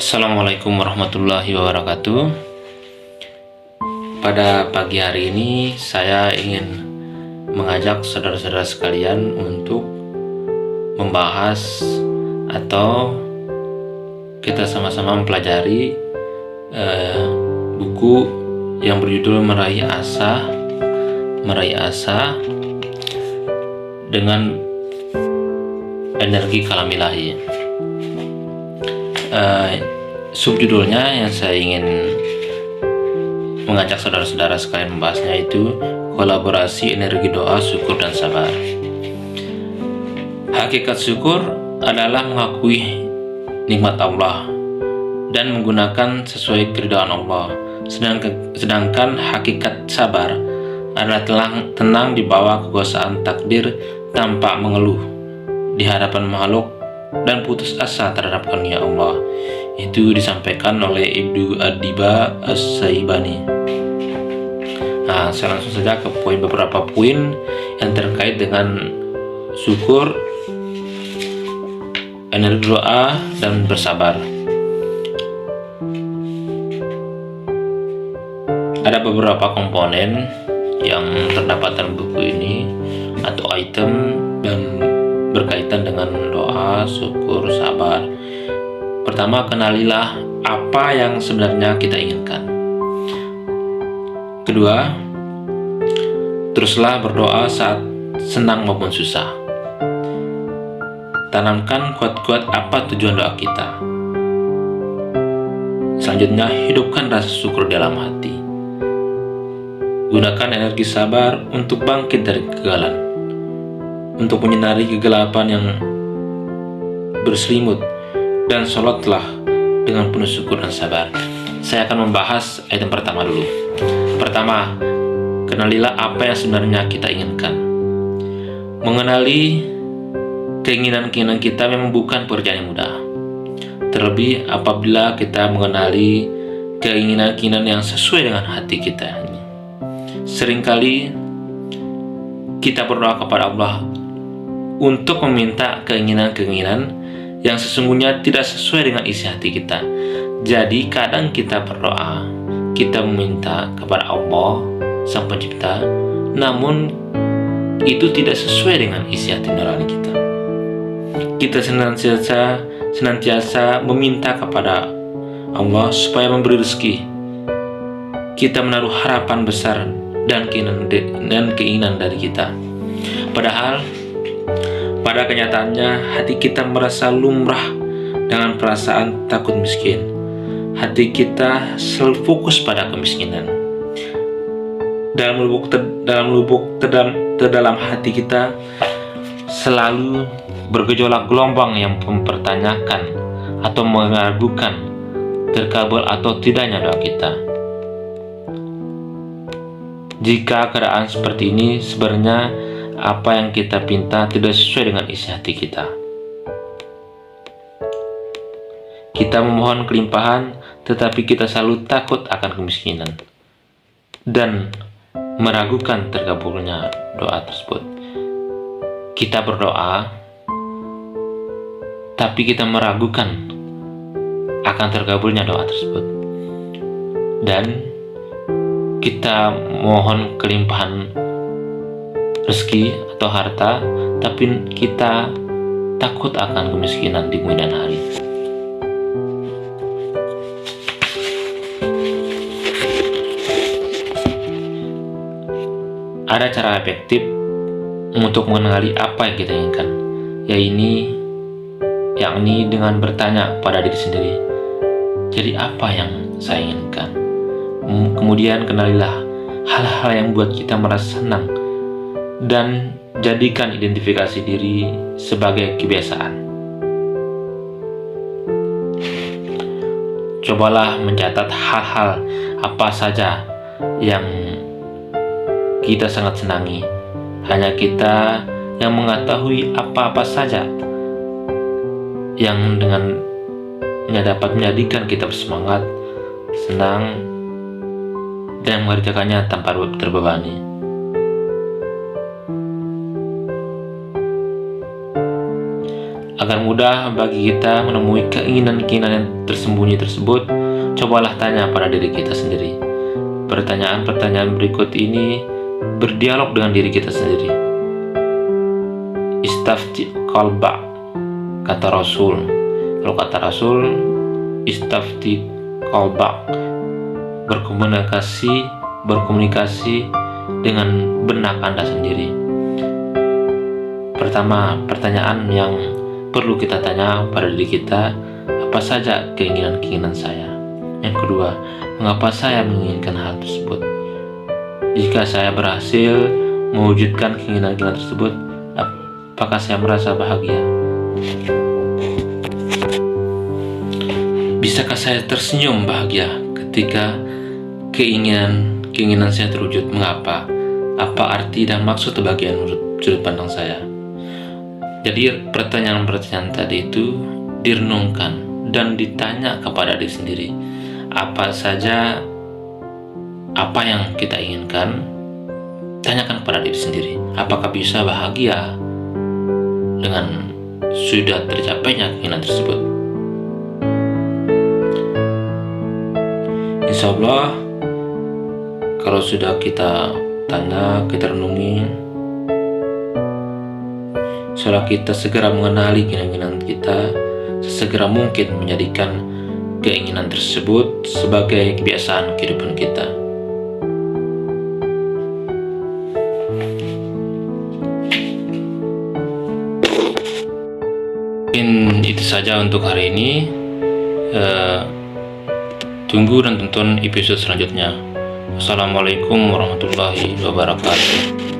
Assalamualaikum warahmatullahi wabarakatuh. Pada pagi hari ini saya ingin mengajak saudara-saudara sekalian untuk membahas atau kita sama-sama mempelajari buku yang berjudul Meraih Asa dengan energi kalam ilahi. Subjudulnya yang saya ingin mengajak saudara-saudara sekalian membahasnya itu kolaborasi energi doa, syukur, dan sabar. Hakikat syukur adalah mengakui nikmat Allah dan menggunakan sesuai keridhaan Allah. Sedangkan hakikat sabar adalah tenang di bawah kekuasaan takdir tanpa mengeluh di hadapan makhluk dan putus asa terhadap karunia Allah. Itu disampaikan oleh Ibnu Adiba As-Saibani. Nah, saya langsung saja ke beberapa poin yang terkait dengan syukur, energi doa, dan bersabar. Ada beberapa komponen yang terdapat dalam buku ini atau item dan berkaitan dengan doa, syukur, sabar. Pertama, kenalilah apa yang sebenarnya kita inginkan. Kedua, teruslah berdoa saat senang maupun susah. Tanamkan kuat-kuat apa tujuan doa kita. Selanjutnya, hidupkan rasa syukur dalam hati. Gunakan energi sabar untuk bangkit dari kegagalan, untuk menyinari kegelapan yang berselimut, dan sholatlah dengan penuh syukur dan sabar. Saya akan membahas item pertama dulu. Pertama, kenalilah apa yang sebenarnya kita inginkan. Mengenali keinginan-keinginan kita memang bukan pekerjaan yang mudah. Terlebih apabila kita mengenali keinginan-keinginan yang sesuai dengan hati kita. Seringkali kita berdoa kepada Allah untuk meminta keinginan-keinginan yang sesungguhnya tidak sesuai dengan isi hati kita. Jadi kadang kita berdoa, kita meminta kepada Allah Sang Pencipta, namun itu tidak sesuai dengan isi hati nurani kita. Kita senantiasa meminta kepada Allah supaya memberi rezeki. Kita menaruh harapan besar dan keinginan dari kita. Padahal pada kenyataannya hati kita merasa lumrah dengan perasaan takut miskin. Hati kita selalu fokus pada kemiskinan. Dalam lubuk terdalam hati kita selalu bergejolak gelombang yang mempertanyakan atau meragukan terkabul atau tidaknya doa kita. Jika keadaan seperti ini, sebenarnya apa yang kita pinta tidak sesuai dengan isi hati kita. Kita memohon kelimpahan, tetapi kita selalu takut akan kemiskinan dan meragukan terkabulnya doa tersebut. Kita berdoa, tapi kita meragukan akan terkabulnya doa tersebut. Dan kita mohon kelimpahan rezeki atau harta, tapi kita takut akan kemiskinan di kemudian hari. Ada cara efektif untuk mengenali apa yang kita inginkan, yakni dengan bertanya pada diri sendiri, jadi apa yang saya inginkan? Kemudian kenalilah hal-hal yang membuat kita merasa senang dan jadikan identifikasi diri sebagai kebiasaan. Cobalah mencatat hal-hal apa saja yang kita sangat senangi. Hanya kita yang mengetahui apa-apa saja yang dengannya dapat menjadikan kita bersemangat, senang, dan mengerjakannya tanpa terbebani. Agar mudah bagi kita menemui keinginan-keinginan yang tersembunyi tersebut, cobalah tanya pada diri kita sendiri. Pertanyaan-pertanyaan berikut ini berdialog dengan diri kita sendiri. Istafti qalbak, kata Rasul. Kalau kata Rasul, istafti qalbak, berkomunikasi dengan benak Anda sendiri. Pertama, pertanyaan yang perlu kita tanya pada diri kita, apa saja keinginan-keinginan saya? Yang kedua, mengapa saya menginginkan hal tersebut? Jika saya berhasil mewujudkan keinginan-keinginan tersebut, apakah saya merasa bahagia? Bisakah saya tersenyum bahagia ketika keinginan saya terwujud? Mengapa? Apa arti dan maksud kebahagiaan menurut sudut pandang saya? Jadi pertanyaan-pertanyaan tadi itu direnungkan dan ditanya kepada diri sendiri. Apa yang kita inginkan, tanyakan kepada diri sendiri. Apakah bisa bahagia dengan sudah tercapainya keinginan tersebut? Insya Allah, kalau sudah kita tanya, kita renungi, setelah kita segera mengenali keinginan kita, sesegera mungkin menjadikan keinginan tersebut sebagai kebiasaan kehidupan kita. Mungkin itu saja untuk hari ini. Tunggu dan tonton episode selanjutnya. Wassalamualaikum warahmatullahi wabarakatuh.